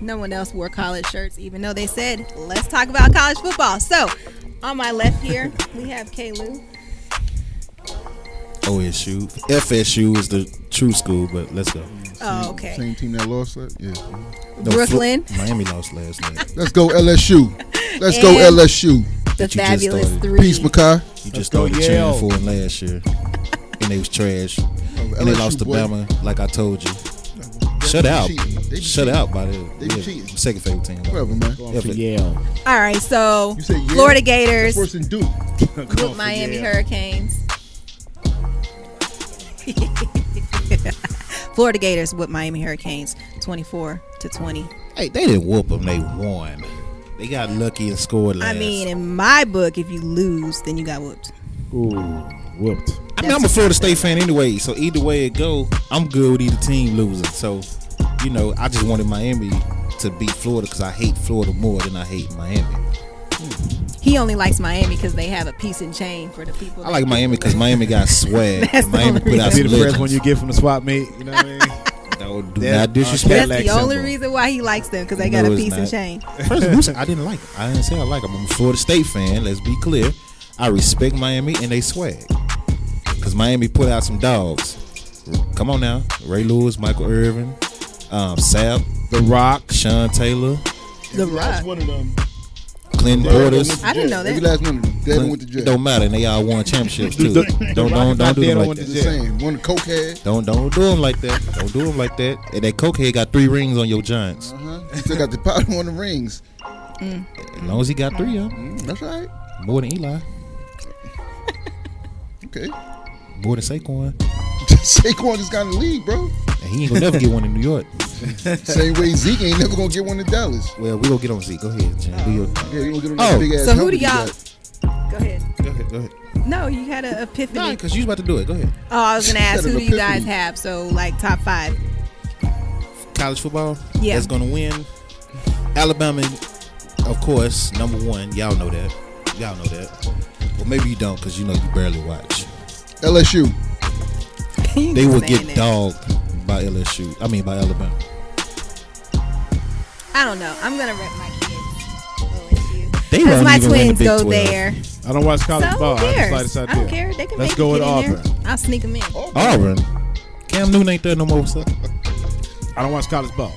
No one else wore college shirts, even though they said, let's talk about college football. So, on my left here, we have K-Lou. OSU. FSU is the true school, but let's go. Oh, okay. Same team that lost last. Yeah. No, Brooklyn. Miami lost last night. Let's go LSU. Let's go And LSU. The fabulous started. three. Peace, Makai. You just started cheering for them last year, and they was trash. And they lost to Bama, like I told you. Shut out. Shut out by the second favorite team. Whatever, man. Going for Yale. All right, so You said Yale? Florida Gators Worse than Duke. with Miami Hurricanes. Florida Gators with Miami Hurricanes, 24-20. Hey, they didn't whoop them. They won. They got lucky and scored last. I mean, in my book, if you lose, then you got whooped. Ooh, whooped. I mean, I'm a Florida State fan anyway, so either way it go, I'm good with either team losing. So, you know, I just wanted Miami to beat Florida because I hate Florida more than I hate Miami. He only likes Miami because they have a piece and chain for the people. I like Miami because Miami got swag. That's the Miami only put out Be some the first one legends. you get from the swap meet. You know what I mean? No, do Yeah, not disrespect. That's the only reason why he likes them, because they got No, a it's piece and not. chain. First, I didn't like it. I didn't say I like them. I'm a Florida State fan. Let's be clear. I respect Miami and they swag. Because Miami put out some dogs. Come on now. Ray Lewis, Michael Irvin, Sap, The Rock. Sean Taylor, The Last Rock. one of them. Clinton Portis. I didn't know Every that. last one of them. Devin went to jail. It don't matter. And they all won championships too. The Don't Rock is not do dead them on like the that. The same. One cokehead. Don't do them like that. Don't do them like that. And that cokehead got 3 rings on your Giants. He still got the powder on the rings. As long as he got 3 of them. That's right. More than Eli. Okay. More than Saquon. Saquon just got in the league, bro. And he ain't gonna never get one in New York. Same way Zeke ain't never gonna get one in Dallas. Well, we gonna get on Zeke. Go ahead, Jen. Do your thing. Yeah, you gonna get on Oh. that big ass. So who helmet do he y'all? got. Go ahead. Go ahead. No, you had an epiphany. Nah, because you was about to do it. Go ahead. Oh, I was gonna ask, Had who an do you guys epiphany. have? So like top 5. College football. Yeah. That's gonna win. Alabama, of course, number 1. Y'all know that. Well, maybe you don't, because you know you barely watch. LSU. You They just will saying get that. dogged by LSU. I mean, by Alabama. I don't know. I'm gonna rep my kids. OSU. They Because won't my even win the twins Big go 12. there. I don't watch college So ball. who I just cares? like this I idea. don't care. They can Let's make go it with get in Auburn. there. I'll sneak them in. Auburn. Cam Newton ain't there no more, sir. I don't watch college ball.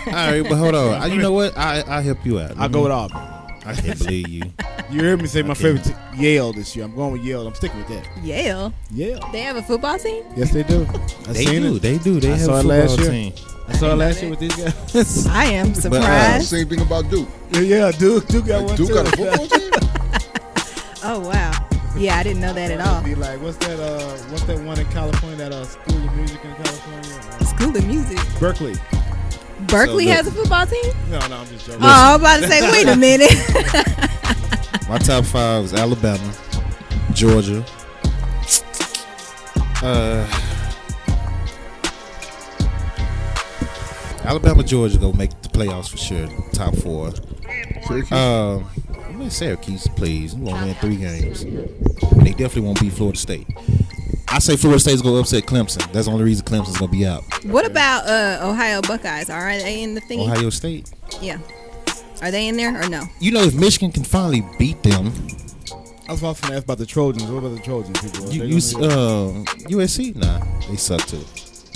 All right, but hold on. You know what? I'll help you out. I'll go with Auburn. I can't believe you. You heard me say my Okay. favorite Yale this year. I'm going with Yale. I'm sticking with that. Yale. Yale. They have a football team? Yes, they do. I They seen do. it. They do. They I have saw a it football last year. team. I saw it last year with these guys. I am surprised. Same thing about Duke. Yeah, Duke got one Duke too. got a football team. Oh wow. Yeah, I didn't know that at all. Be like, what's that one in California? That school of music in California? School of Music. Berkeley. Berkeley look- has a football team? No, I'm just joking. Oh, I was about to say, wait a minute. My top 5 is Alabama, Georgia. Alabama, Georgia gonna make the playoffs for sure. Top 4. Syracuse. I'm gonna Syracuse, please. We won't win 3 games. And they definitely won't beat Florida State. I say Florida State's gonna upset Clemson. That's the only reason Clemson's gonna be out. What about Ohio Buckeyes? Are they in the thingy? Ohio State. Yeah. Are they in there or no? You know, if Michigan can finally beat them, I was about to ask about the Trojans. What about the Trojans people? Are they USC, nah, they suck too.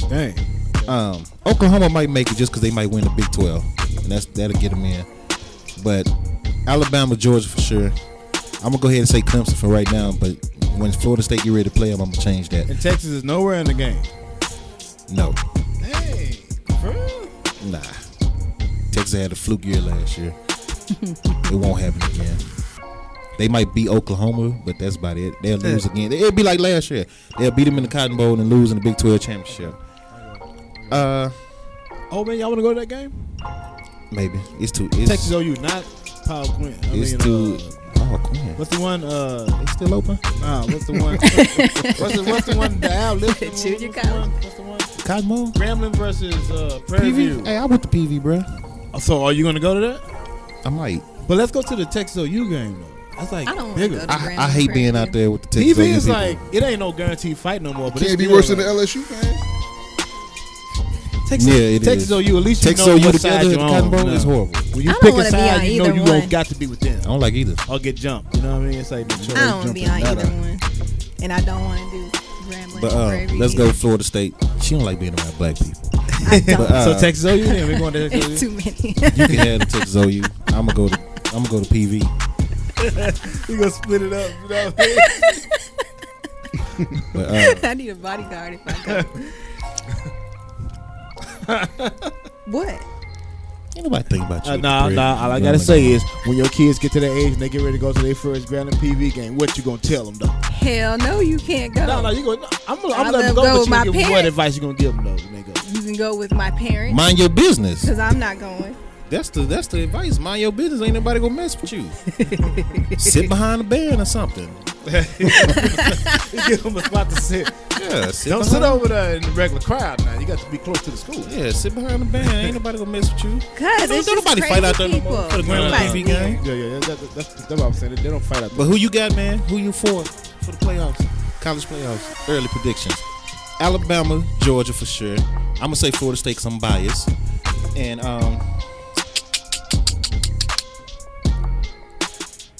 Dang. Oklahoma might make it just because they might win the Big 12, and that'll get them in. But Alabama, Georgia for sure. I'm gonna go ahead and say Clemson for right now, but when Florida State get ready to play them, I'm gonna change that. And Texas is nowhere in the game. No, Dang. For real? nah. Texas had a fluke year last year. It won't happen again. They might beat Oklahoma, but that's about it. They'll lose again. It'll be like last year. They'll beat them in the Cotton Bowl and lose in the Big 12 championship. Oh man, y'all want to go to that game? Maybe it's too. Texas OU, not Powell Quinn. It's too. Oh, Quinn. What's the one? They still open? Nah, what's the one? what's the one? The Al Lipton. Junior What's the one? What's the one? Cotton Bowl? Grambling versus Prairie View. PV? Hey, I went to PV, bro. So are you gonna go to that? I might. But let's go to the Texas OU game though. That's like I don't wanna bigger. go to I hate being out there with the Texas PV OU is people. like it ain't no guaranteed fight no more. But Can't it's be still worse than like- the LSU fans. Texas, Yeah, it Texas is. OU, at least Texas you know OU what side together you're at the Cotton on. Bowl No. is horrible. When you I don't pick a wanna be on side, you know either you one. don't got to be with them. I don't like either. Or get jumped. You know what I mean? It's like the choice. I don't want to be on jumping either that one, and I don't want to do rambling. But for every let's year. go Florida State. She don't like being around black people. I don't. But, So Texas OU, then we're going to Texas It's OU. too many. You can have the Texas OU. I'm gonna go to PV. We gonna split it up. You know what I mean? But I need a bodyguard if I go. What? ain't nobody think about you. Nah. All I gotta say is, when your kids get to that age and they get ready to go to their first Grand and PV game, what you gonna tell them though? Hell no, you can't go. No, you go. I'm I gonna let let them them go, go but with you my gonna give them what parents. advice you gonna give them though when they go? You can go with my parents Mind your business. because I'm not going. That's the advice. Mind your business. Ain't nobody gonna mess with you. Sit behind the band or something. Give them a spot to sit. Yeah, sit Don't behind- sit over there in the regular crowd now. You got to be close to the school. Yeah, sit behind the band. Ain't nobody gonna mess with you. Cause it's Don't just nobody crazy fight out there no people. more for the Grand Nobody's TV weird. game. Yeah. That's what I'm saying. They don't fight out But there. who you got, man? Who you for the playoffs? College playoffs. Early predictions. Alabama, Georgia for sure. I'm gonna say Florida State because I'm biased. And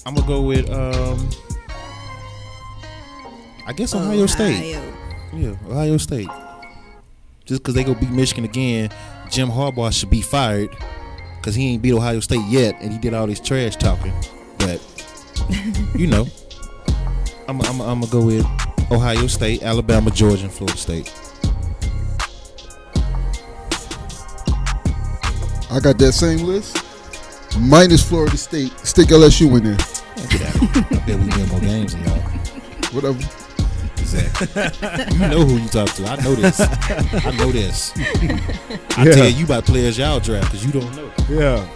I'm gonna go with I guess Ohio State. Yeah, Ohio State. Just because they go beat Michigan again, Jim Harbaugh should be fired because he ain't beat Ohio State yet, and he did all this trash talking. But you know, I'm gonna go with Ohio State, Alabama, Georgia, and Florida State. I got that same list. Minus Florida State. Stick LSU in there. Man, get out of here. I bet we win more games than y'all. Whatever. Exactly. You know who you talk to. I know this. I tell you about players y'all draft because you don't know. Yeah.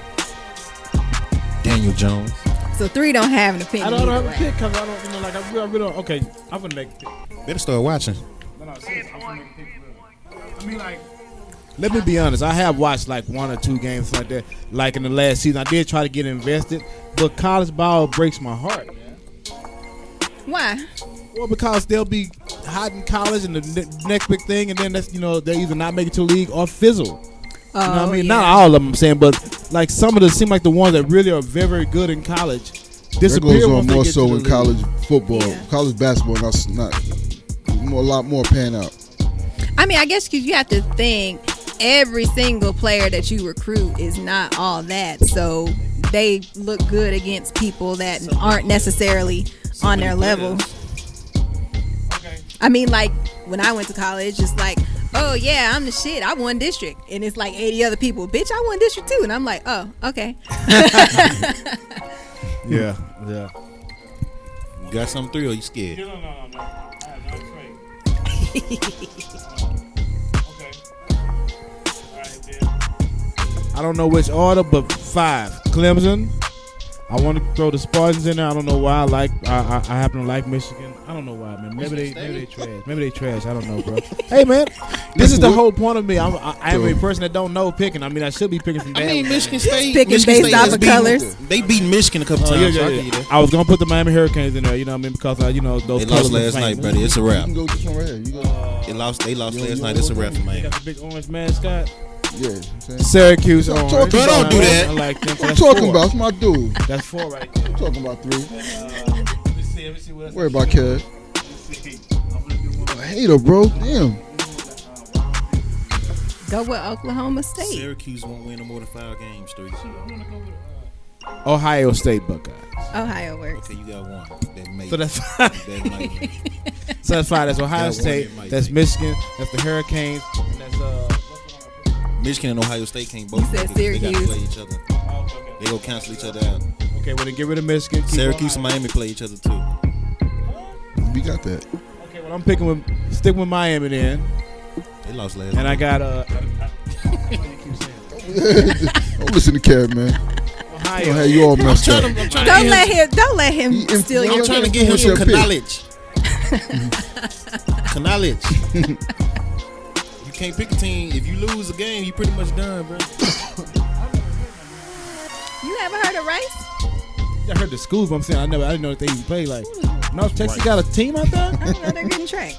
Daniel Jones. So 3 don't have an opinion. I don't have either a way. pick because I don't, like, I really don't. Okay, I'm gonna make a pick. Better start watching. No, seriously, I'm gonna make a pick. I mean, like, let me be honest. I have watched like 1 or 2 games like that, like in the last season. I did try to get invested, but college ball breaks my heart, man. Why? Well, because they'll be hot in college and the next big thing, and then that's, you know, they either not make it to the league or fizzle. You know what I mean? yeah. Not all of them, I'm saying, but like some of them seem like the ones that really are very, very good in college That disappear goes on once they more get so to the in league. college football. Yeah. College basketball, that's not a lot more pan out. I mean, I guess because you have to think every single player that you recruit is not all that. So they look good against people that aren't necessarily on their level. I mean, like when I went to college, it's like, oh yeah, I'm the shit. I won district, and it's like 80 other people. Bitch, I won district too, and I'm like, oh, okay. Yeah. You got something through or you scared? No. I don't know which order, but 5. Clemson. I want to throw the Spartans in there. I don't know why. I happen to like Michigan. I don't know why, man. Maybe they trash. Maybe they trash. I don't know, bro. Hey, man, this is the whole point of me. I am a person that don't know picking. I mean, I should be picking from. I mean, Michigan State. Picking Michigan based State off has of beaten- colors. They beat Michigan a couple times. So I give you that. I was gonna put the Miami Hurricanes in there. You know what I mean? Because you know those. They lost colors last are night, famous. buddy. It's a You wrap. can go this one right here. You go. They lost You last night. It's a wrap for They Miami. got the big orange mascot. Yeah. I'm saying. Syracuse I'm orange. talking Bro, don't do that. I like them. So I'm that's talking 4. about. It's my dude. That's 4 right there. I'm talking about 3. Let me see what else. Worry about kid. I'm gonna do one. A hater, bro. Damn. Go with Oklahoma State. Syracuse won't win no more than 5 games, Street. Ohio State Buckeyes. Ohio works. Okay, you got one. That may. So that's 5. That might be. So that's 5. That's Ohio Got one State. that might That's be. Michigan. That's the Hurricanes. And that's Michigan and Ohio State can't both. You said They got to Syracuse. play each other. They gonna cancel each other out. okay. Well, then get rid of Michigan. Keep Syracuse and Ohio. Miami play each other too. We got that. Okay. Well, I'm picking with stick with Miami then, They lost last. and I night. got Don't listen to Kev, man. Ohio. Don't have you all messed up. I'm trying to Don't get let him He steal influenced- your I'm trying to pick. get him some Influence your knowledge. You can't pick a team. If you lose a game, you pretty much done, bro. You ever heard of Rice? I heard the schools, but I'm saying I didn't know that they even play like. North Texas got a team out there. I don't know they're getting tracked.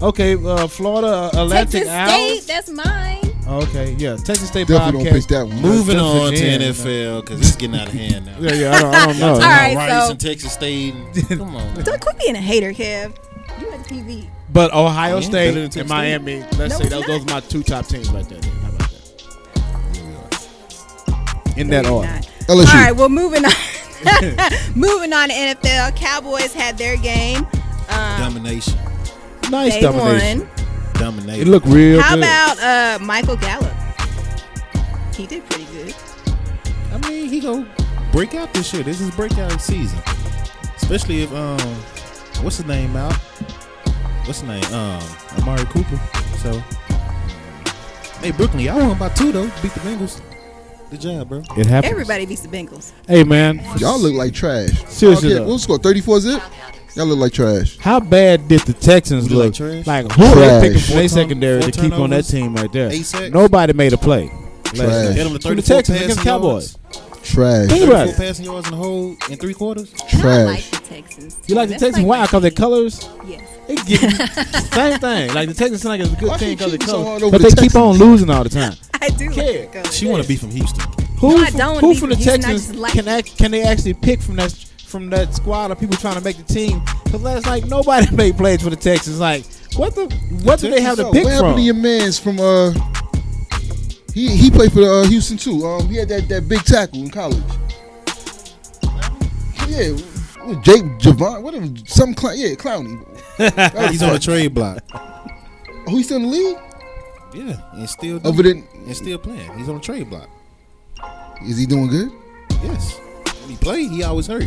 Okay, Florida Atlantic Texas Owls. State, that's mine. Oh, okay, yeah. Texas State Definitely Bobcats. don't pick that one. Moving That's on to Virginia, NFL because it's getting out of hand now. Yeah, I don't know. All right, Rice so- and Texas State. Come on. Don't quit being a hater, Kev. You at TV. But Ohio Yeah, State better than and Texas Miami, let's No, say it's those not. are my 2 top teams right there. How about that? In that No, order. you're not. LSU. All right, well, moving on. Moving on to NFL. Cowboys had their game. Domination. Nice They domination. won. Domination. It looked real How good. about Michael Gallup? He did pretty good. I mean, he go break out this year. This is breakout season. Especially if what's his name out? What's his name? Amari Cooper. So hey, Brooklyn, y'all won by 2 though. Beat the Bengals. Good job, bro. It happens. Everybody beats the Bengals. Hey, man. Y'all look like trash. Seriously, Okay, though. we'll score 34 zip. Y'all look like trash. How bad did the Texans We look? like trash? Like, who are they picking Trash. from their 4 secondary to keep on that turnovers, team right there? 8 sacks. Nobody made a play. Trash. Hit him to From the 34 Texans against passing Cowboys. yards. Trash. Think about 34 it. passing yards in the whole in 3 quarters. And I like Trash. the Texans. You like the That's Texans? like Why? my Because their team. colors? Yes. They get same thing. Like the Texans seem like it's a good Why team she because of cheating so colors, hard over but the they keep on Texans? losing all the time. I do like Kid, the colors. She want to be from Houston. Who, No, I don't who wanna from be the from Houston, I Texans just like can it. can they actually pick from that squad of people trying to make the team? Because last night nobody made plays for the Texans. Like what do they have to So, pick what happened from? to your man's from he played for Houston too. He had that big tackle in college. Yeah, Jake Javon, whatever, some Clowney. He's on a trade block. Oh, he's still in the league? Yeah, and still Over there, and still playing. He's on a trade block. is he doing good? Yes. When he played, he always hurt.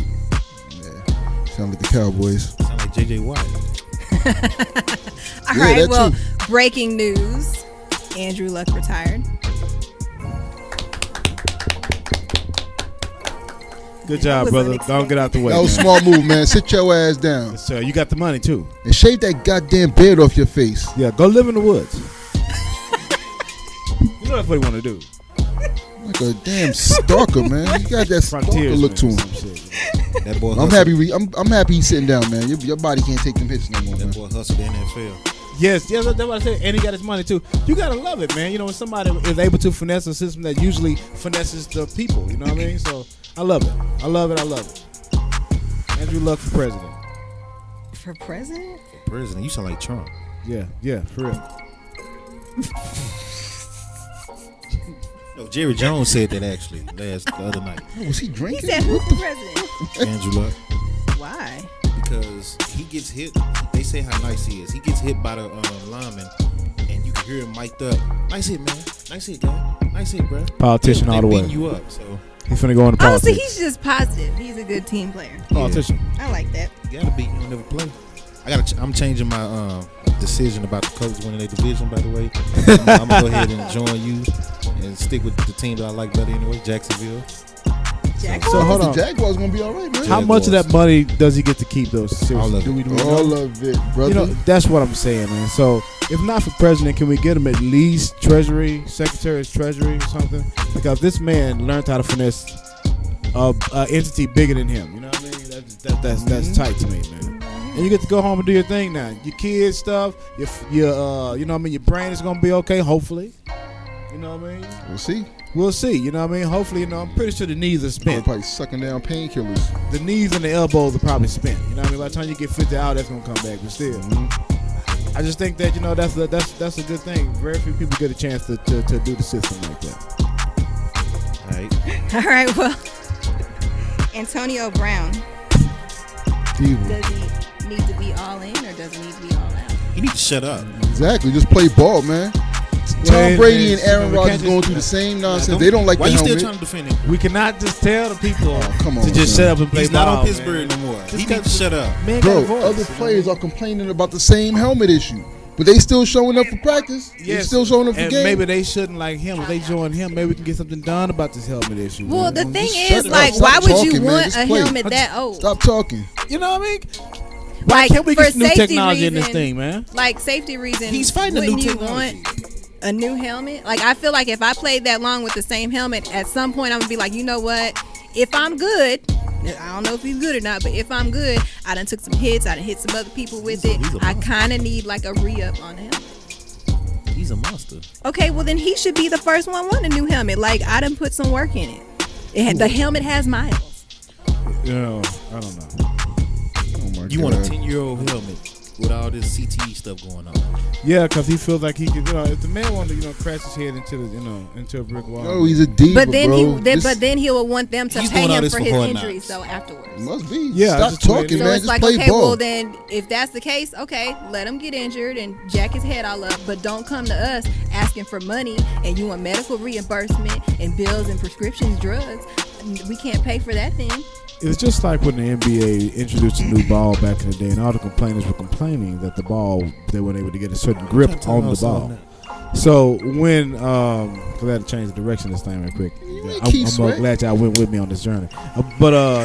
Yeah, sound like the Cowboys. Sound like JJ Watt. All Yeah, right. that Well, too. breaking news: Andrew Luck retired. Good job, was brother. unexpected. Don't get out the way. That was a smart move, man. Sit your ass down So you got the money too. and shave that goddamn beard off your face. Yeah, go live in the woods. You know that's what you want to do. Like a damn stalker, man. You got that stalker Frontiers look to him. That boy I'm hustled. happy. I'm happy he's sitting down, man. Your body can't take them hits no more, man. That boy hustled the NFL. Yes, that's what I said. And he got his money too. You gotta love it, man. You know when somebody is able to finesse a system that usually finesses the people. You know what I mean? So I love it. I love it. I love it. Andrew Luck for president. For president? For president, you sound like Trump. Yeah, for real. No, Jerry Jones said that actually the other night. Oh, was he He drinking? said who for president? Andrew Luck. Why? Because he gets hit. They say how nice he is. He gets hit by the lineman, and you can hear him mic'd up. Nice hit, man. Nice hit, guy. Nice hit, bro. Politician all the way. Beating you up, so He's finna go into Oh, so politics. he's just positive. He's a good team player. Politician. I like that. you gotta be. You don't never play. I'm changing my decision about the Colts winning their division. By the way, I'm gonna go ahead and join you and stick with the team that I like better anyway, Jacksonville. Jackson. So hold The on. Jaguars gonna be all right, man. How much of that money does he get to keep, though? Seriously, All of do it. we know? All of it, brother. You know, that's what I'm saying, man. So, if not for president, can we get him at least Treasury, Secretary of Treasury, or something? Because this man learned how to finesse a entity bigger than him. You know what I mean? That's tight to me, man. And you get to go home and do your thing now. Your kids stuff, your you know what I mean. Your brain is gonna be okay, hopefully. You know what I mean? We'll see. We'll see. You know what I mean? Hopefully, you know. I'm pretty sure the knees are I'm spent. probably sucking down painkillers. The knees and the elbows are probably spent. You know what I mean? By the time you get 50 out, that's gonna come back. But still, I just think that that's a good thing. Very few people get a chance to do the system like that. All right. All right. Well, Antonio Brown. Evil. Does he need to be all in or does he need to be all out? You need to shut up. Exactly. Just play ball, man. Tom Brady and Aaron Rodgers going through the same nonsense. They don't like Why the you still helmet. trying to defend him? We cannot just tell the people come on, to just man. shut up and play He's ball. not on Pittsburgh man. no more. He needs to shut up. Man got a Bro, voice, other you know? players are complaining about the same helmet issue, but they still showing up for practice. They Yes, still showing up for and games. maybe they shouldn't like him. If they join him, maybe we can get something done about this helmet issue. Well, the man. thing just shut is, it like, up. why Stop would you talking, man. want Just a play. helmet that old? Stop talking. You know what I mean? Why Like, can't we for get some new safety technology in this reason- thing, man? Like safety reasons, He's fighting a new wouldn't you technology. want a new helmet? Like, I feel like if I played that long with the same helmet, at some point I'm gonna be like, you know what? If I'm good, I don't know if he's good or not, but if I'm good, I done took some hits, I done hit some other people with it. I kind of need like a re-up on the helmet. He's He's a monster. Okay, well then he should be the first one want a new helmet. Like I done put some work in it. The helmet has miles. Yeah, I don't know. Oh my You God. want a 10-year-old helmet with all this CTE stuff going on? Yeah, because he feels like he could. If the man wanted to, crash his head into the, into a brick wall. No, he's a diva, But then bro. he will want them to He's pay doing all him this for for his Hard injuries Knocks. though afterwards. Must be. Yeah, Stop that's the way it talking, is. So man. it's Just like, play okay, ball. well then, if that's the case, okay, let him get injured and jack his head all up. But don't come to us asking for money and you want medical reimbursement and bills and prescriptions, drugs. We can't pay for that thing. It's just like when the NBA introduced a new ball back in the day, and all the complainers were complaining that the ball, they weren't able to get a certain grip on the ball. So when, because I had to change the direction this time real quick. I'm glad y'all went with me on this journey.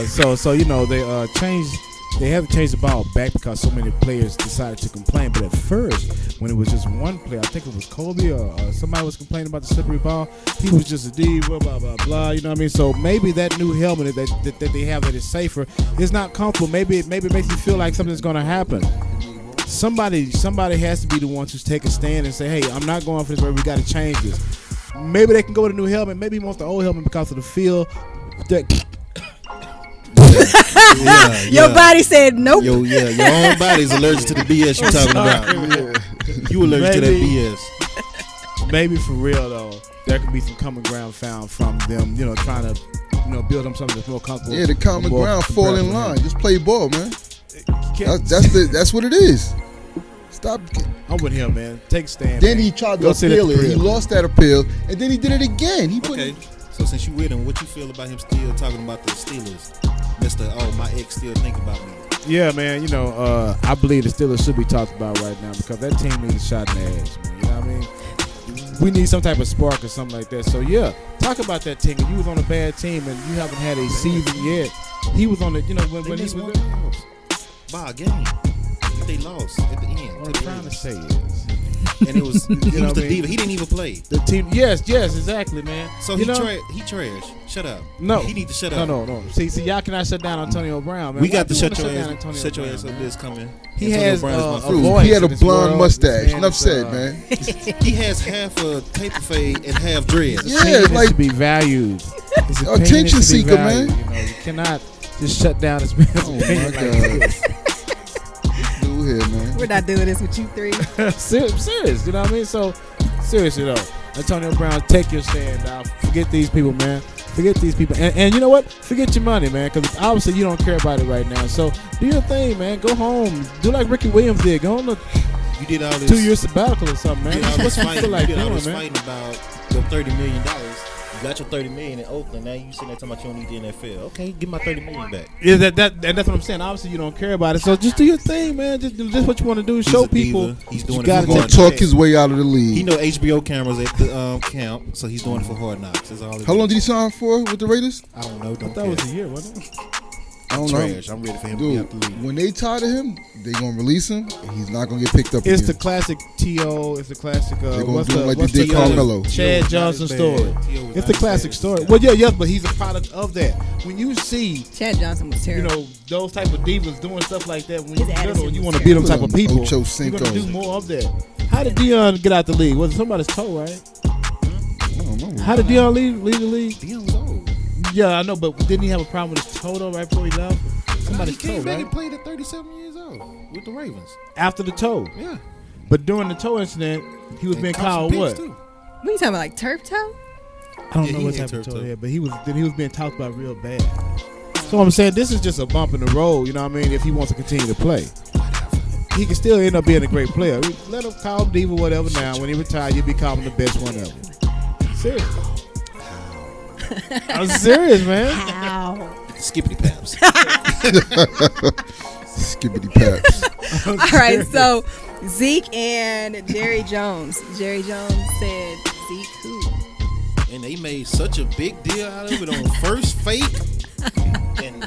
So they changed. They have to change the ball back because so many players decided to complain. But at first, when it was just one player, I think it was Kobe or somebody was complaining about the slippery ball. He was just a diva, blah blah blah. You know what I mean? So maybe that new helmet that they have that is safer is not comfortable. Maybe it makes you feel like something's going to happen. Somebody has to be the ones who take a stand and say, "Hey, I'm not going for this way. We got to change this." Maybe they can go with a new helmet. Maybe he wants the old helmet because of the feel. Your body said nope. Your own body's allergic to the BS you're talking about. You allergic to that BS. Maybe for real though, there could be some common ground found from them. Trying to build them something that's more comfortable. Yeah, the common ground. Fall in line. Just play ball, man. That's what it is. Stop. I'm with him, man. Take a stand. Then man. he tried to appeal it. He lost that appeal, and then he did it again. He put Okay. So since you with him, what you feel about him still talking about the Steelers? Mr. Oh, my ex still think about me. Yeah, man. I believe the Steelers should be talked about right now because that team needs a shot in the ass, man. You know what I mean? We need some type of spark or something like that. So yeah, talk about that team. If you was on a bad team and you haven't had a season yet, he was on the. When he was there. By a game, they lost at the end. What I'm trying to say is, and it was he was the diva. He didn't even play. The team, yes, exactly, man. So he trash. Shut up. No, he need to shut up. No. See, y'all cannot shut down Antonio Brown, man. We got to shut your ass up. This coming. He has a voice. He had a blonde mustache. Enough said, man. He has half a taper fade and half dreads. Yeah, like to be valued. Attention seeker, man. You cannot just shut down his man's opinion like this. Here, man. We're not doing this with you three. Serious, you know what I mean? So, seriously though, Antonio Brown, take your stand out. Forget these people, man. Forget these people. And you know what? Forget your money, man, because obviously you don't care about it right now. So, do your thing, man. Go home. Do like Ricky Williams did. Go on the you did all this 2 year sabbatical or something, man. What's fighting, fighting about your $30 million. You got your $30 million in Oakland. Now you sitting there talking about you don't need the NFL. Okay, give my $30 million back. Yeah, and that's what I'm saying. Obviously, you don't care about it. So just do your thing, man. Just what you want to do. Show people. He's doing it. He's gonna talk his way out of the league. He know HBO cameras at the camp, so he's doing it for Hard Knocks. That's all. How long did he sign for with the Raiders? I don't know. I thought it was a year, wasn't it? I don't know. I'm ready for him to be out the league. When they tired of him, they gonna release him, and he's not gonna get picked up. It's again. the classic T.O. It's the classic. They're gonna do it like they did Carmelo. Chad Johnson story. It's the classic story. Well, yeah, but he's a product of that. When you see Chad Johnson was terrible. Those type of divas doing stuff like that. When His you're little and you want to attitude be them type of people, Ocho you're gonna Cinco. do more of that. How did Deion get out the league? Was it somebody's toe, right? I don't know. How did Deion leave the league? Deion was old. Yeah, I know, but didn't he have a problem with his toe though right before he left? Somebody's he came toe, back right? and played at 37 years old with the Ravens. After the toe. Yeah. But during the toe incident, he was being called what? What are you talking about, like turf toe? I don't know what type of toe he had, but he was being talked about real bad. So I'm saying this is just a bump in the road, you know what I mean, if he wants to continue to play. He can still end up being a great player. Let him call him diva, whatever now. When he retires, you'll be calling him the best one ever. Seriously. I'm serious, man. Ow. Skippity paps. Skippity paps. All right, so Zeke and Jerry Jones. Jerry Jones said Zeke who? And they made such a big deal out of it on first fake and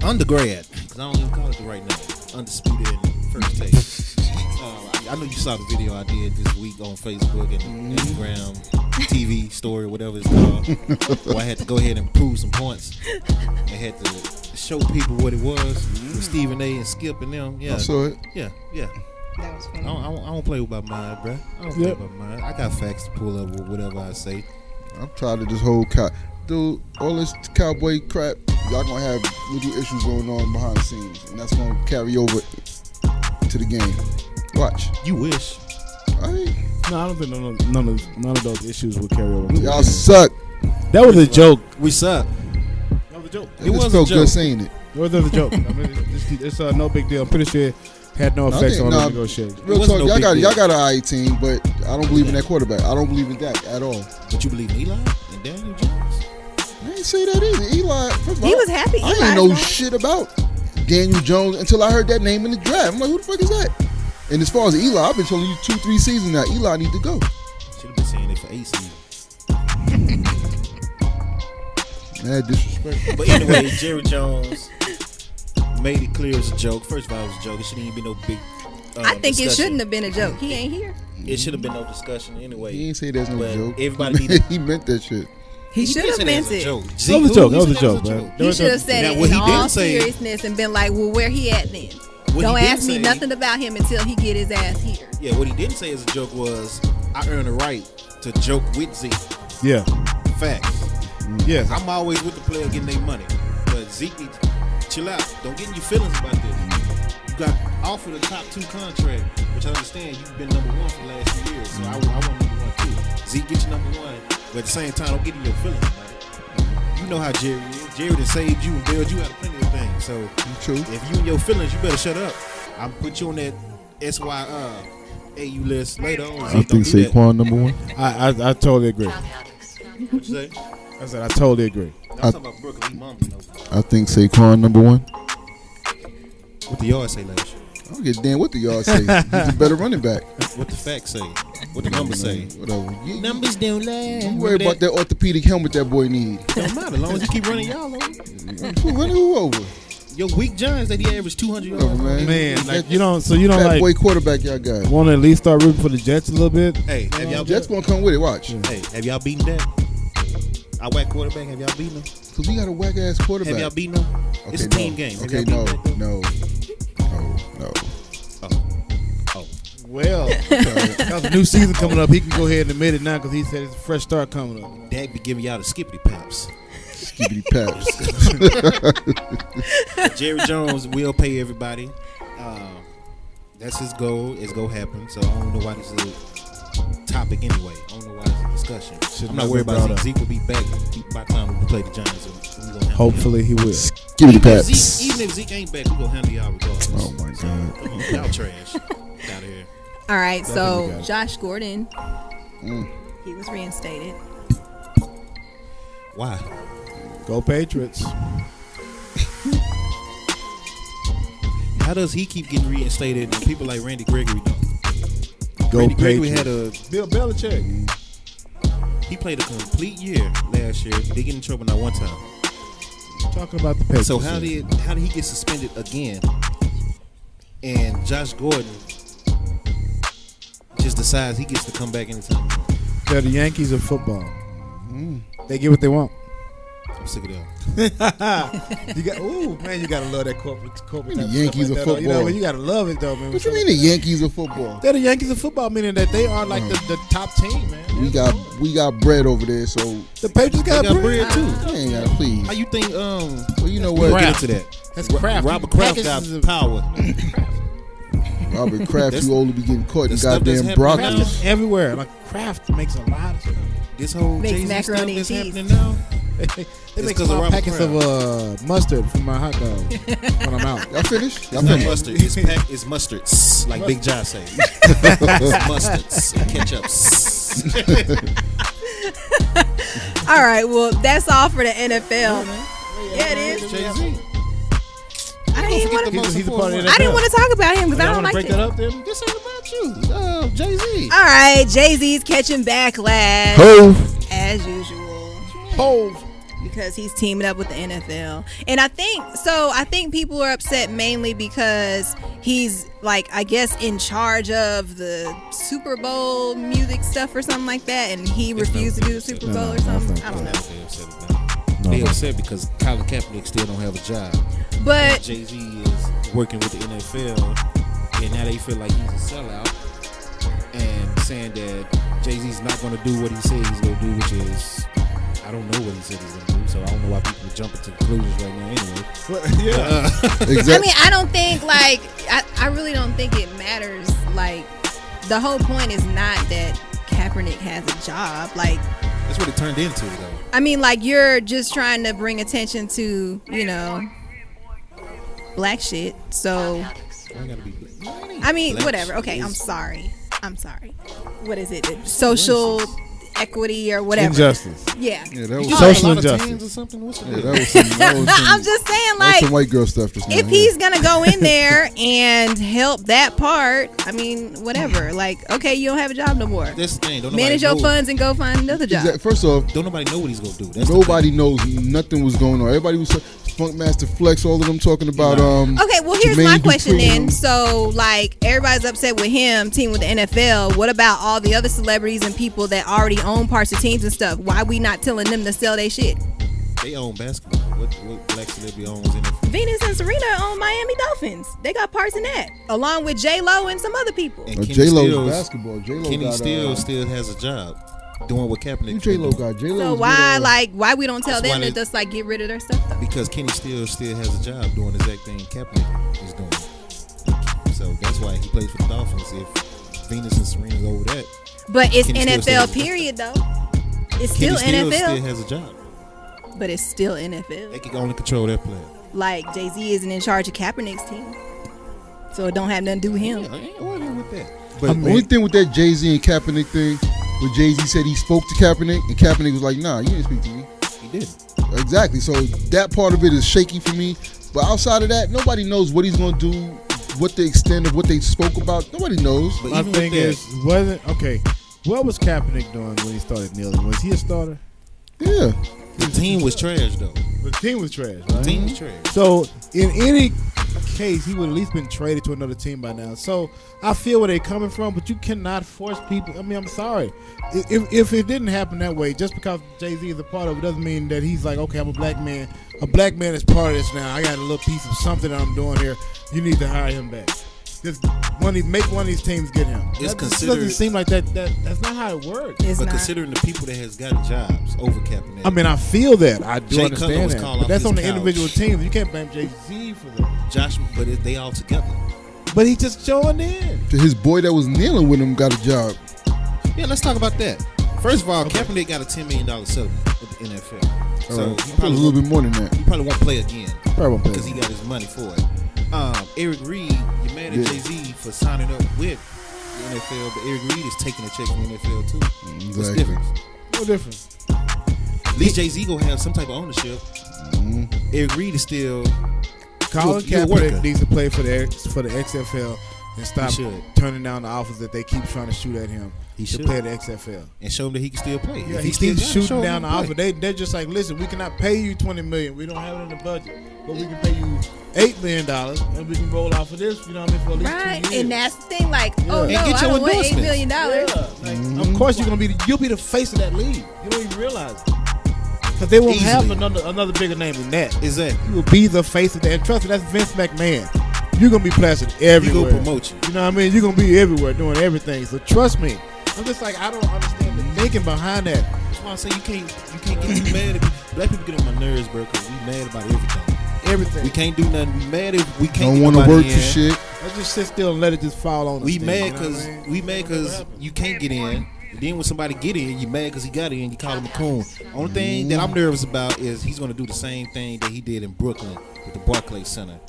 undergrad. Because I don't even call it the right name. Undisputed and first take. I know you saw the video I did this week on Facebook and Instagram, TV story, whatever it's called. Where I had to go ahead and prove some points. I had to show people what it was with Stephen A. and Skip and them. Yeah. I saw it. Yeah. That was I funny. don't play with my mind, bro. I don't play with my mind. I got facts to pull up with whatever I say. I'm tired of this whole dude. All this cowboy crap. Y'all gonna have little issues going on behind the scenes, and that's gonna carry over to the game. Watch. You wish. All right. No, I don't think none of those issues will carry over. Y'all suck. That was a joke. We suck. That was a joke. It just felt good saying it. It was a joke. I mean, it's no big deal. I'm pretty sure it had no effects on the negotiations. Real talk, y'all got an IA team, but I don't believe in that quarterback. I don't believe in Dak at all. But you believe in Eli and Daniel Jones? I ain't say that either. Eli, He was happy. I ain't know shit about Daniel Jones until I heard that name in the draft. I'm like, who the fuck is that? And as far as Eli, I've been telling you 2-3 seasons now. Eli need to go. Should have been saying it for 8 seasons. Mad disrespect. But anyway, Jerry Jones made it clear it was a joke. First of all, it was a joke. It shouldn't even be no big I think discussion. it shouldn't have been a joke. He ain't here. It should have been no discussion anyway. He ain't say there's no But joke. everybody he meant that shit. He should have meant it. Joke. That was a joke. That was a joke, man. He should have said Now, it what in he all didn't say- seriousness and been like, well, where he at then? What Don't he did ask me say- nothing about him until he get his ass here. Yeah, what he didn't say as a joke was, I earned the right to joke with Zeke. Yeah. Facts. Yes. I'm always with the player getting their money. But Zeke, chill out. Don't get in your feelings about this. You got offered a top 2 contract, which I understand you've been number 1 for the last few years. So I want number 1 too. Zeke get you number 1, but at the same time, don't get in your feelings about it. You know how Jerry is. Jerry done saved you and bailed you out of plenty of things. So True. if you in your feelings, you better shut up. I'll put you on that SYAU list later on. I Zeke, think don't do that. Saquon number 1. I totally agree. What you say? I said I totally agree. I'm talking about Brooklyn. He mom, I think Saquon number 1. what the yard say last year? I don't give a damn what the yard say. He's a better running back. What the facts say? What the numbers say? Whatever. You Numbers don't lie. don't worry about that orthopedic helmet that boy need. Don't matter as long as you keep running y'all over. Running who over? Your weak Giants that he averaged 200 yards. Whatever, man. Man, like That you don't. So you don't fat like boy quarterback y'all got. want to at least start rooting for the Jets a little bit. Hey, have y'all Jets gonna come with it. Watch. Hey, have y'all beaten that? I whack quarterback. Have y'all beaten them? Cause we got a whack ass quarterback. Have y'all beaten them? It's a team game. Have Okay, y'all beaten that? no. Oh. Well, because a new season coming up, he can go ahead and admit it now because he said it's a fresh start coming up. Dak be giving y'all the skippity paps. Skibbity paps. Jerry Jones will pay everybody. That's his goal. It's gonna happen. So I don't know why this is a topic anyway. I don't know why it's a discussion. I'm not worried about Zeke. Zeke will be back by the time we play the Giants. We gonna Hopefully he will. Skibbity paps. Even if Zeke ain't back, we gonna handle y'all regardless. Oh my god. Come on, y'all trash. Out of here. All right, so got it. Josh Gordon, he was reinstated. Why? Go Patriots. How does he keep getting reinstated and people like Randy Gregory don't? Go Randy Gregory Patriots. had Bill Belichick. he played a complete year last year. They get in trouble not one time. Talking about the Patriots. So how did he get suspended again? And Josh Gordon just decides he gets to come back anytime. They're the Yankees of football. They get what they want. I'm sick of them. You got, ooh man, you gotta love that corporate. The Yankees of though. You know, football. you gotta love it though, man. What you mean the Yankees of football? They're the Yankees of football, meaning that they are like the top team, man. We got bread over there, so The Patriots got They got bread. bread too. you ain't gotta please. How you think? Well, you know We'll what? get into that. That's Kraft. Robert Kraft got Packages of- power. Robert Kraft That's- too old to be getting caught in the stuff that's goddamn happening broccoli. now. Kraft is everywhere. Like Kraft makes a lot of stuff. This whole Makes Jay-Z stuff macaroni that's and cheese. happening now. They make 'cause of small Robert packets of mustard for my hot dog when I'm out. Y'all finished? Y'all It's not finished? mustard. It's mustards, like Big John say. It's mustards and ketchups. All right, well, that's all for the NFL. Yeah, it is. Jay-Z. I didn't want to. He's a part of that. I didn't want to talk about him because I Y'all don't want to like break that it. up then? This ain't about you. Jay-Z. All right, Jay-Z's catching backlash Hove. as usual Hove. because he's teaming up with the NFL, and I think people are upset mainly because he's like, I guess, in charge of the Super Bowl music stuff or something like that, and he refused to do the Super Bowl or something. I don't know. They upset because Colin Kaepernick still don't have a job. But Jay-Z is working with the NFL and now they feel like he's a sellout, and saying that Jay-Z's not going to do what he said he's going to do, which is, I don't know what he said he's going to do, so I don't know why people are jumping to conclusions right now anyway. Yeah. Exactly. I mean, I don't think, like, I really don't think it matters. Like, the whole point is not that Kaepernick has a job. Like, that's what it turned into, though. I mean, like, you're just trying to bring attention to, you know, black shit. So, I mean, whatever. Okay, I'm sorry. What is it? Social equity or whatever. Injustice. Yeah. Yeah, that was Social a lot of injustice. teams or something. What's the Yeah, deal? that was some I'm just saying, that was like, some white girl stuff just now. if he's gonna go in there and help that part, I mean, whatever. Like, okay, you don't have a job no more. That's the thing. Don't nobody Manage your know. funds and go find another job. Exactly. First off, Don't nobody know what he's gonna do. That's the nobody knows nothing was going on. Everybody was Funkmaster Flex, all of them talking about Okay, well, here's Jermaine my question Dupri. then. So, like, everybody's upset with him, team with the NFL. What about all the other celebrities and people that already own parts of teams and stuff? Why we not telling them to sell their shit? They own basketball. What black celebrity owns NFL? Venus and Serena own Miami Dolphins. They got parts in that, along with J-Lo and some other people. And Kenny J-Lo's Stills- basketball. J-Lo Kenny got still has a job doing what Kaepernick. Who J-Lo got? J-Lo. So why we don't tell That's them why to they- just like get rid of their stuff? Because Kenny still has a job doing the exact thing Kaepernick is doing. So that's why he plays for the Dolphins. If Venus and Serena's over that, But it's Kenny still NFL stays- period though. It's still Kenny NFL, still has a job. but it's still They NFL. can only control their player. Like Jay-Z isn't in charge of Kaepernick's team, so it don't have nothing to do with him. Yeah, I ain't arguing with that. But I the mean- only thing with that Jay-Z and Kaepernick thing, where Jay-Z said he spoke to Kaepernick, and Kaepernick was like, nah, you didn't speak to me. He did. Exactly. So that part of it is shaky for me. But outside of that, nobody knows what he's going to do, what the extent of what they spoke about. Nobody knows. But My even thing with that, is, wasn't okay. What was Kaepernick doing when he started kneeling? Was he a starter? Yeah. the team was trash though. The team was trash. The Right? team was trash. So in any case, he would at least been traded to another team by now. So I feel where they're coming from, but you cannot force people. I mean, I'm sorry. If it didn't happen that way, just because Jay-Z is a part of it doesn't mean that he's like, okay, I'm a black man. A black man is part of this now. I got a little piece of something that I'm doing here. You need to hire him back. Just make one of these teams get him. It's That considered- doesn't seem like that. That's not how it works. It's But not. considering the people that has gotten jobs over Kaepernick, I mean, I feel that. I do Jay Cutler understand was that. called But off that's his on the couch. individual teams. You can't blame Jay-Z for that. Josh, but they all together. But he just joined in. His boy that was kneeling with him got a job. Yeah, let's talk about that. First of all, Kaepernick got a $10 million settlement with the NFL. So I he thought it probably, was a little bit more than that. he probably won't play again Probably won't play. because he got his money for it. Eric Reed, you mad at Yeah. Jay-Z for signing up with the NFL, but Eric Reed is taking a check from the NFL too. What's the Exactly. difference? No difference. At least Jay-Z gonna have some type of ownership. Mhm. Eric Reed is still Colin You're a worker. Kaepernick needs to play for the XFL and stop He should. turning down the offers that they keep trying to shoot at him He to should. play the XFL. and show him that he can still play. Yeah, If he still keeps got it, show shooting him down the he can offer. play. They're just like, listen, we cannot pay you $20 million. We don't have it in the budget, but we can pay you $8 million, and we can roll out for this. You know what I mean? For at least Right, 2 years. and that's the thing. Like, oh Yeah. no, And get I your don't want $8 endorsements. million. Yeah, like, of course you'll be the face of that league. You don't even realize it because they won't have Easily. another bigger name than that. Exactly. You will be the face of that. And trust me, that's Vince McMahon. You're gonna be plastered He everywhere. gonna promote you. You know what I mean? You're gonna be everywhere doing everything. So trust me. I'm just like, I don't understand the thinking behind that. That's why I say you can't get too mad at black people. Get on my nerves, bro, because we mad about everything. Everything. We can't do nothing. We mad if we can't. Don't get want to nobody work in. for shit. Let's just sit still and let it just fall on us. We then, mad you know what because I mean? you can't get in. And then when somebody get in, you mad because he got in. You call him a coon. Only thing that I'm nervous about is he's gonna do the same thing that he did in Brooklyn with the Barclays Center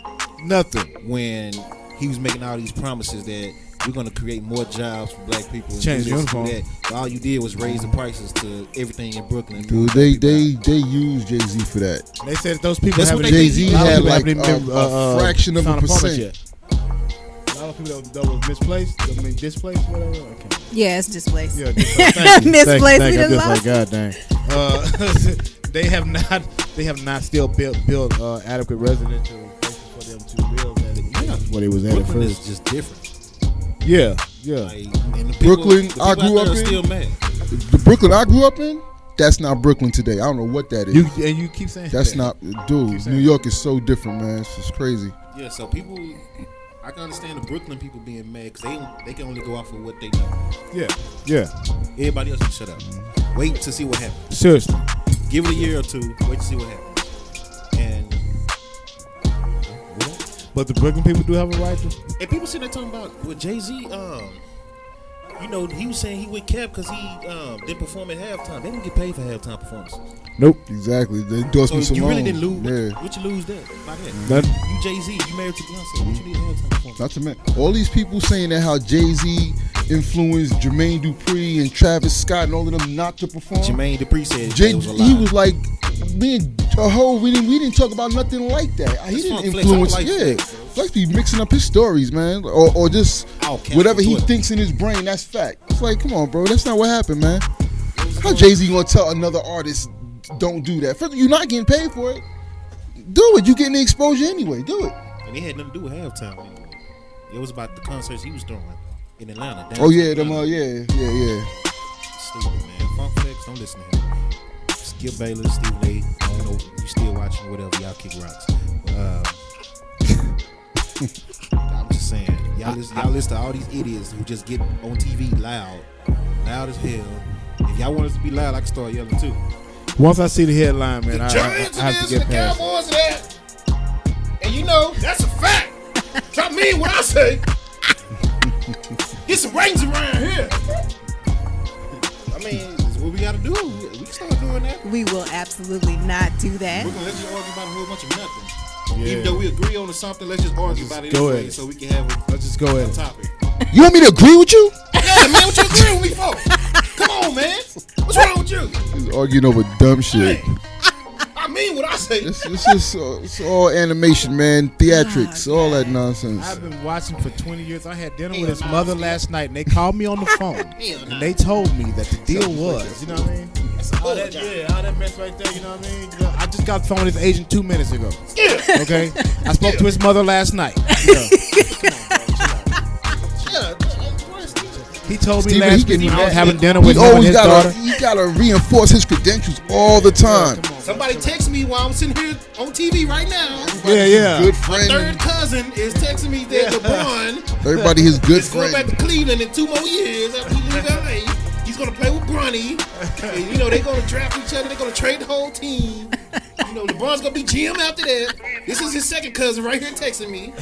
Nothing. when he was making all these promises that we're gonna create more jobs for black people. And Change do the this, do uniform. that. All you did was raise the prices to everything in Brooklyn. Dude, they used Jay-Z for that. They said that those people That's haven't what they Jay-Z did. a lot of had people like haven't even, a fraction of a found permit percent. yet. A lot of people that was misplaced. I mean, displaced, whatever. Okay. Yeah, it's displaced. Yeah, displaced. Thank you. Misplaced. Thank We you. done I'm just lost. like, God dang. They have not still built adequate residential places for them to live. That's what it was at Brooklyn first. is just different. Yeah. Like, and the people, Brooklyn, the people I grew out there up are in. still mad. The Brooklyn I grew up in, that's not Brooklyn today. I don't know what that is. You keep saying That's that. not, Keep dude. saying New York is so different, man. It's just crazy. Yeah, so people, I can understand the Brooklyn people being mad because they can only go off of what they know. Yeah. Everybody else can shut up. Wait to see what happens. Seriously. Give it a year or two. Wait to see what happens. And But the Brooklyn people do have a right to. and people sitting there talking about with Jay-Z, you know, he was saying he with Cap because he didn't perform at halftime. They don't get paid for halftime performances. Nope. Exactly. The endorsement So you alone. really didn't lose. Yeah. What you lose there? By that. Nothing. You Jay-Z, you married to Beyonce. What you need a halftime performance? Not to mention all these people saying that how Jay-Z influenced Jermaine Dupri and Travis Scott and all of them not to perform. Jermaine Dupri said Jay, it was a lie. he was like, man, we didn't talk about nothing like that. He That's didn't Funk Flex. influence. I like Yeah, Flex, bro. Flex be mixing up his stories, man, or just Outcast whatever on he Twitter. thinks in his brain. That's fact. It's like, come on, bro, that's not what happened, man. How Jay-Z gonna tell another artist don't do that? First, you're not getting paid for it. Do it. You getting the exposure anyway. Do it. And it had nothing to do with halftime anyway. It was about the concerts he was throwing in Atlanta. Oh yeah, downtown them. Atlanta. Yeah. Stupid, man. Funk Flex, don't listen to him. Skip Bayless, Stephen A. I don't know if you still watching whatever. Y'all kick rocks. I'm just saying. Y'all listen to all these idiots who just get on TV loud as hell. If y'all want us to be loud, I can start yelling too. Once I see the headline, man, I Giants have to get past it. Cowboys that. And you know, that's a fact. So I mean what I say. Get some rings around here. I mean, this is what we gotta do. We can start doing that. We will absolutely not do that. We're gonna let you argue about a whole bunch of nothing. Yeah. Even though we agree on something, let's just argue about it go anyway ahead. so we can have Let's just go a ahead. topic. You want me to agree with you? Yeah, man, what you agreeing with me for? Come on, man. What's wrong with you? He's arguing over dumb shit. Hey, I mean what I say. It's all animation, man. Theatrics, all that nonsense. I've been watching for 20 years. I had dinner with his mother last night, and they called me on the phone, and they told me that the deal was, you know what I mean? All that mess right there, you know what I mean? You know, I just got the phone with his agent 2 minutes ago. Yeah. Okay, I spoke to his mother last night. You know. He told me Steven, last he week getting when I was mad. having dinner He with him and always his daughter. he gotta reinforce his credentials all the time. Somebody text me while I'm sitting here on TV right now. Yeah. Good My friend. third cousin is texting me that LeBron Everybody his good is going back friend. to Cleveland in 2 more years after he leaves LA. He's going to play with Bronny. And, you know, they're going to draft each other. They're going to trade the whole team. You know, LeBron's going to be GM after that. This is his second cousin right here texting me.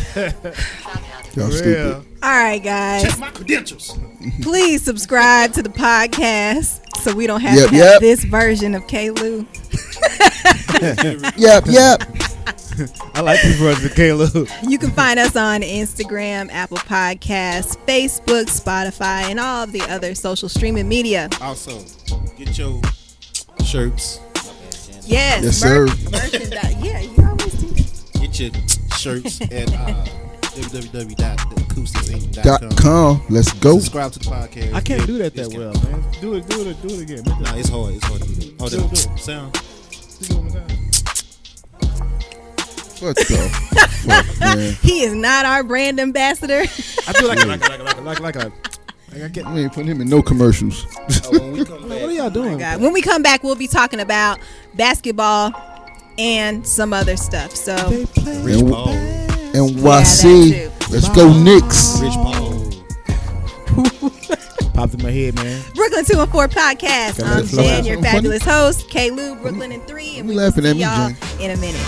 Y'all stupid. All right, guys. Check my credentials. Please subscribe to the podcast so we don't have to have Yep. this version of K-Lou. Yep. I like this version of Caleb. You can find us on Instagram, Apple Podcasts, Facebook, Spotify, and all of the other social streaming media. Also, get your shirts. Yes, Yes, sir. merchandise. Yeah, you always do that. Get your shirts at www.acoustics.com. .com. Let's go. Subscribe to the podcast. I can't do that Discount. well, man. Do it again. Nah, it's hard. It's hard to do that. Hold Do it. on. Sound. Do it one more time. What the fuck, man? He is not our brand ambassador. I feel like I get. We ain't putting him in no commercials. When we come back, What are y'all doing? God. When we come back, we'll be talking about basketball and some other stuff. So, They play. Rich Paul. NYC. Yeah, that Let's go Knicks. Rich Paul. Popped in my head, man. Brooklyn 2 and 4 podcast. Got I'm that flow. Jen, your Funny. fabulous host. K-Lou, Brooklyn and 3, and You we will laughing see at me, y'all Jen? in a minute.